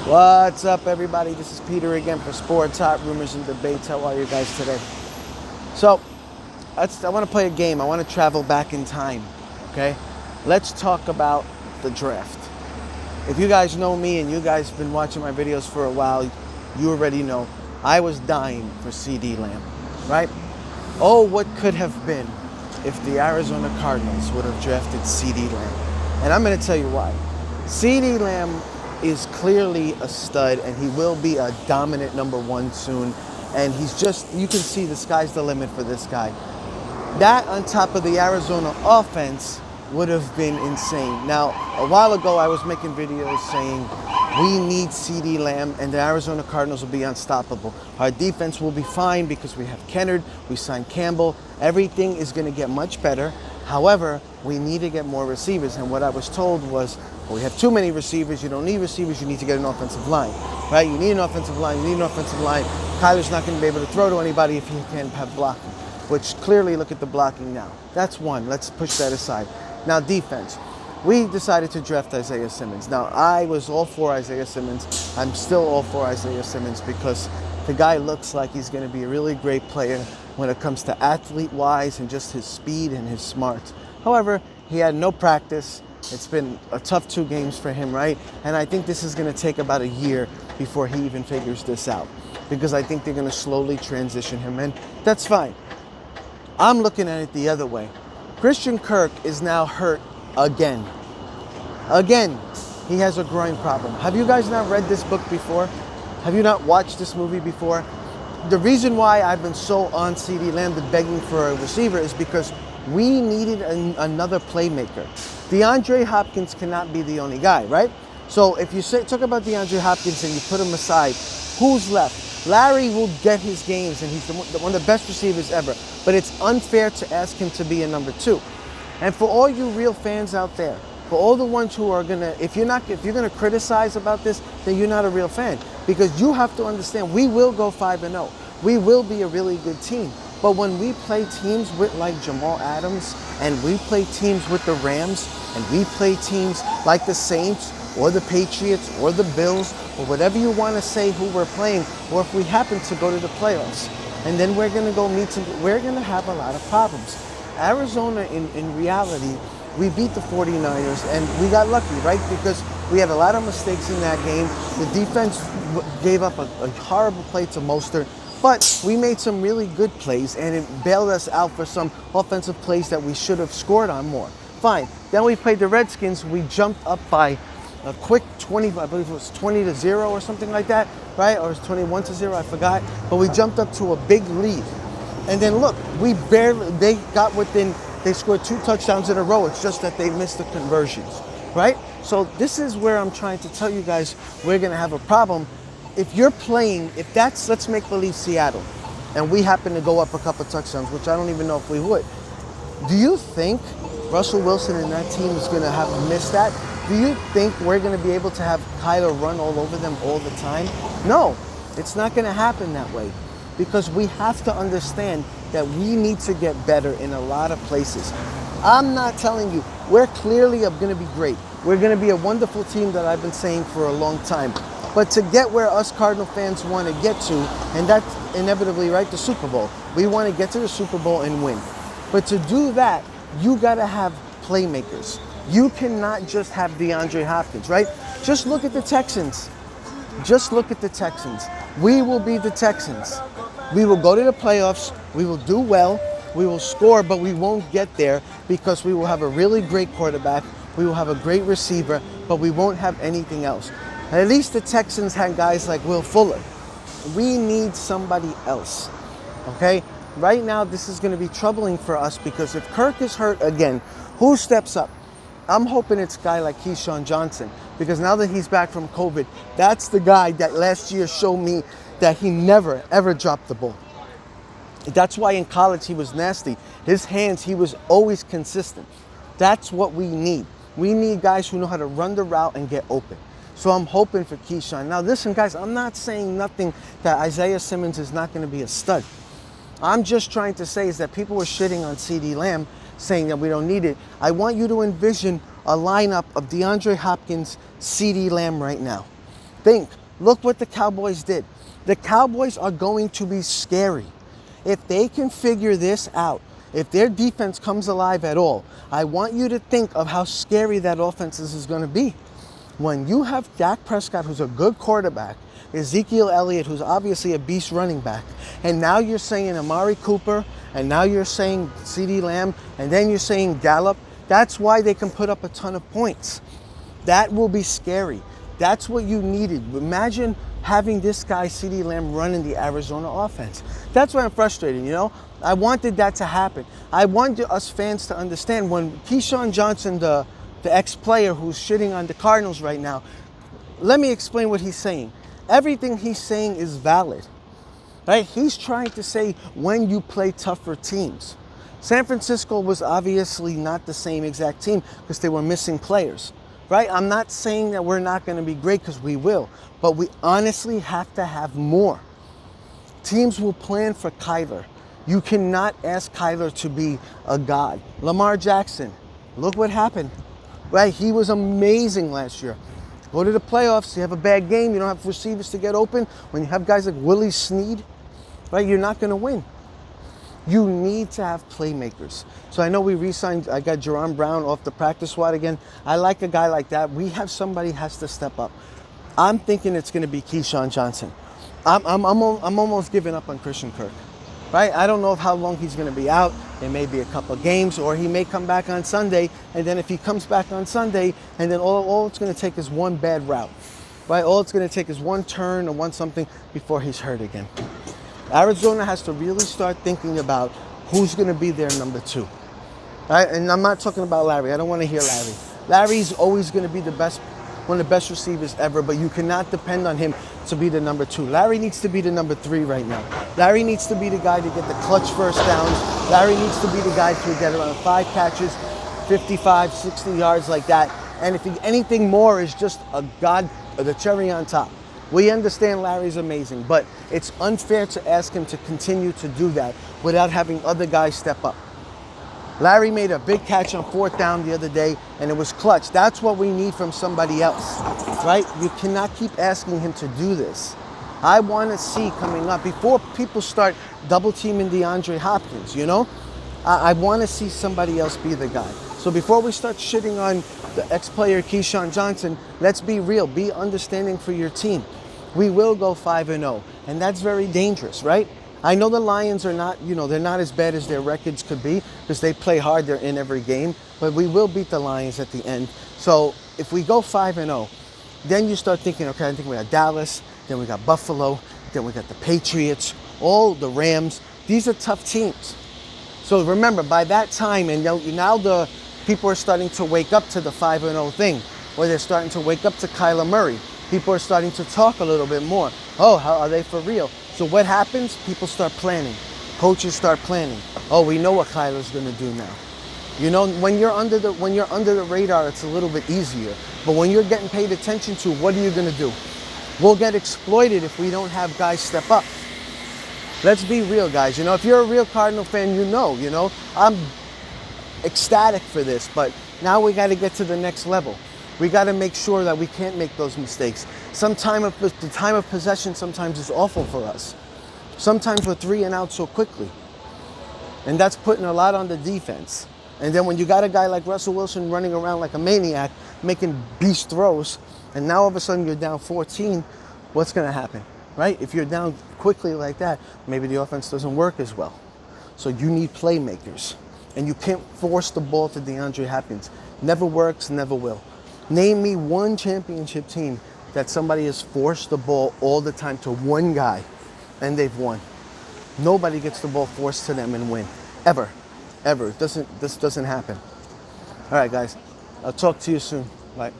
What's up, everybody? This is Peter again for Sports Hot Rumors and Debates. How are you guys today? So, I want to play a game. I want to travel back in time, okay? Let's talk about the draft. If you guys know me and you guys have been watching my videos for a while, you already know I was dying for Ceedee Lamb, right? Oh, what could have been if the Arizona Cardinals would have drafted Ceedee Lamb. And I'm going to tell you why. Ceedee Lamb is clearly a stud, and he will be a dominant number one soon. And he's just, you can see the sky's the limit for this guy. That on top of the Arizona offense would have been insane. Now, a while ago, I was making videos saying we need Ceedee Lamb and the Arizona Cardinals will be unstoppable. Our defense will be fine because we have Kennard, we signed Campbell. Everything is going to get much better. However, we need to get more receivers. And what I was told was, well, we have too many receivers. You don't need receivers. You need to get an offensive line, right? You need an offensive line. You need an offensive line. Kyler's not going to be able to throw to anybody if he can't have blocking, which clearly look at the blocking now. That's one. Let's push that aside. Now, defense. We decided to draft Isaiah Simmons. Now, I was all for Isaiah Simmons. I'm still all for Isaiah Simmons because the guy looks like he's going to be a really great player when it comes to athlete-wise and just his speed and his smarts. However, he had no practice. It's been a tough 2 games for him, right? And I think this is going to take about a year before he even figures this out because I think they're going to slowly transition him, and that's fine. I'm looking at it the other way. Christian Kirk is now hurt again. Again, he has a groin problem. Have you guys not read this book before? Have you not watched this movie before? The reason why I've been so on Ceedee Lamb and begging for a receiver is because we needed another playmaker. DeAndre Hopkins cannot be the only guy, right? So if you talk about DeAndre Hopkins and you put him aside, who's left? Larry will get his games, and he's one of the best receivers ever. But it's unfair to ask him to be a number 2. And for all you real fans out there, for all the ones who are gonna, if you're gonna criticize about this, then you're not a real fan, because you have to understand we will go 5-0. We will be a really good team. But when we play teams with like Jamal Adams, and we play teams with the Rams, and we play teams like the Saints or the Patriots or the Bills or whatever you want to say who we're playing, or if we happen to go to the playoffs, and then we're going to go meet some, we're going to have a lot of problems. Arizona, in reality, we beat the 49ers, and we got lucky, right? Because we had a lot of mistakes in that game. The defense gave up a horrible play to Mostert, but we made some really good plays, and it bailed us out for some offensive plays that we should have scored on more. Fine. Then we played the Redskins. We jumped up by a quick 20, I believe it was 20-0 or something like that, right? Or it was 21-0, I forgot. But we jumped up to a big lead. And then look, they got within, they scored 2 touchdowns in a row. It's just that they missed the conversions, right? So this is where I'm trying to tell you guys we're going to have a problem. If you're playing, if that's, let's make believe Seattle, and we happen to go up a couple touchdowns, which I don't even know if we would. Do you think Russell Wilson and that team is going to have missed that? Do you think we're going to be able to have Kyler run all over them all the time? No, it's not going to happen that way, because we have to understand that we need to get better in a lot of places. I'm not telling you, we're clearly going to be great. We're going to be a wonderful team that I've been saying for a long time. But to get where us Cardinal fans want to get to, and that's inevitably, right, the Super Bowl. We want to get to the Super Bowl and win. But to do that, you got to have playmakers. You cannot just have DeAndre Hopkins, right? Just look at the Texans. Just look at the Texans. We will be the Texans. We will go to the playoffs. We will do well. We will score, but we won't get there because we will have a really great quarterback. We will have a great receiver, but we won't have anything else. At least the Texans had guys like Will Fuller. We need somebody else, okay? Right now, this is going to be troubling for us because if Kirk is hurt again, who steps up? I'm hoping it's a guy like Keyshawn Johnson, because now that he's back from COVID, that's the guy that last year showed me that he never, ever dropped the ball. That's why in college he was nasty. His hands, he was always consistent. That's what we need. We need guys who know how to run the route and get open. So I'm hoping for Keyshawn. Now listen, guys, I'm not saying nothing that Isaiah Simmons is not going to be a stud. I'm just trying to say is that people were shitting on Ceedee Lamb, saying that we don't need it. I want you to envision a lineup of DeAndre Hopkins, Ceedee Lamb right now. think. Look what the Cowboys did. The Cowboys are going to be scary. If they can figure this out, if their defense comes alive at all, I want you to think of how scary that offense is going to be. When you have Dak Prescott, who's a good quarterback, Ezekiel Elliott, who's obviously a beast running back, and now you're saying Amari Cooper, and now you're saying Ceedee Lamb, and then you're saying Gallup, that's why they can put up a ton of points. That will be scary. That's what you needed. Imagine having this guy, Ceedee Lamb, running the Arizona offense. That's why I'm frustrated, you know? I wanted that to happen. I wanted us fans to understand when Keyshawn Johnson, the ex-player who's shitting on the Cardinals right now, let me explain what he's saying. Everything he's saying is valid, right? He's trying to say when you play tougher teams. San Francisco was obviously not the same exact team because they were missing players, right? I'm not saying that we're not going to be great, because we will, but we honestly have to have more. Teams will plan for Kyler. You cannot ask Kyler to be a god. Lamar Jackson, look what happened, right? He was amazing last year. Go to the playoffs, you have a bad game, you don't have receivers to get open. When you have guys like Willie Snead, right, you're not going to win. You need to have playmakers. So I know we re-signed, I got Jerron Brown off the practice squad again. I like a guy like that. We have somebody has to step up. I'm thinking it's going to be Keyshawn Johnson. I'm almost giving up on Christian Kirk, right? I don't know of how long he's going to be out. It may be a couple of games, or he may come back on Sunday. And then if he comes back on Sunday, and then all it's going to take is one bad route, right? All it's going to take is one turn or one something before he's hurt again. Arizona has to really start thinking about who's going to be their number 2. Right? And I'm not talking about Larry. I don't want to hear Larry. Larry's always going to be the best, one of the best receivers ever, but you cannot depend on him to be the number 2. Larry needs to be the number 3 right now. Larry needs to be the guy to get the clutch first downs. Larry needs to be the guy to get around 5 catches, 55, 60 yards like that. And if anything more is just a god, the cherry on top. We understand Larry's amazing, but it's unfair to ask him to continue to do that without having other guys step up. Larry made a big catch on 4th down the other day, and it was clutch. That's what we need from somebody else, right? You cannot keep asking him to do this. I want to see coming up, before people start double teaming DeAndre Hopkins, you know? I want to see somebody else be the guy. So before we start shitting on the ex-player Keyshawn Johnson, let's be real. Be understanding for your team. We will go 5-0, and that's very dangerous, right? I know the Lions are not, they're not as bad as their records could be because they play hard. They're in every game, but we will beat the Lions at the end. So if we go 5-0, then you start thinking, okay, I think we got Dallas, then we got Buffalo, then we got the Patriots, all the Rams. These are tough teams. So remember, by that time, and now the people are starting to wake up to the 5-0 thing, or they're starting to wake up to Kyler Murray. People are starting to talk a little bit more. Oh, how are they for real? So what happens? People start planning. Coaches start planning. Oh, we know what Kyler's going to do now. When you're under the radar, it's a little bit easier. But when you're getting paid attention to, what are you going to do? We'll get exploited if we don't have guys step up. Let's be real, guys. If you're a real Cardinal fan, I'm ecstatic for this. But now we got to get to the next level. We got to make sure that we can't make those mistakes. The time of possession sometimes is awful for us. Sometimes we're 3 and out so quickly. And that's putting a lot on the defense. And then when you got a guy like Russell Wilson running around like a maniac, making beast throws, and now all of a sudden you're down 14, what's going to happen, right? If you're down quickly like that, maybe the offense doesn't work as well. So you need playmakers. And you can't force the ball to DeAndre Hopkins. Never works, never will. Name me one championship team that somebody has forced the ball all the time to one guy and they've won. Nobody gets the ball forced to them and win. Ever. This doesn't happen. All right, guys. I'll talk to you soon. Bye.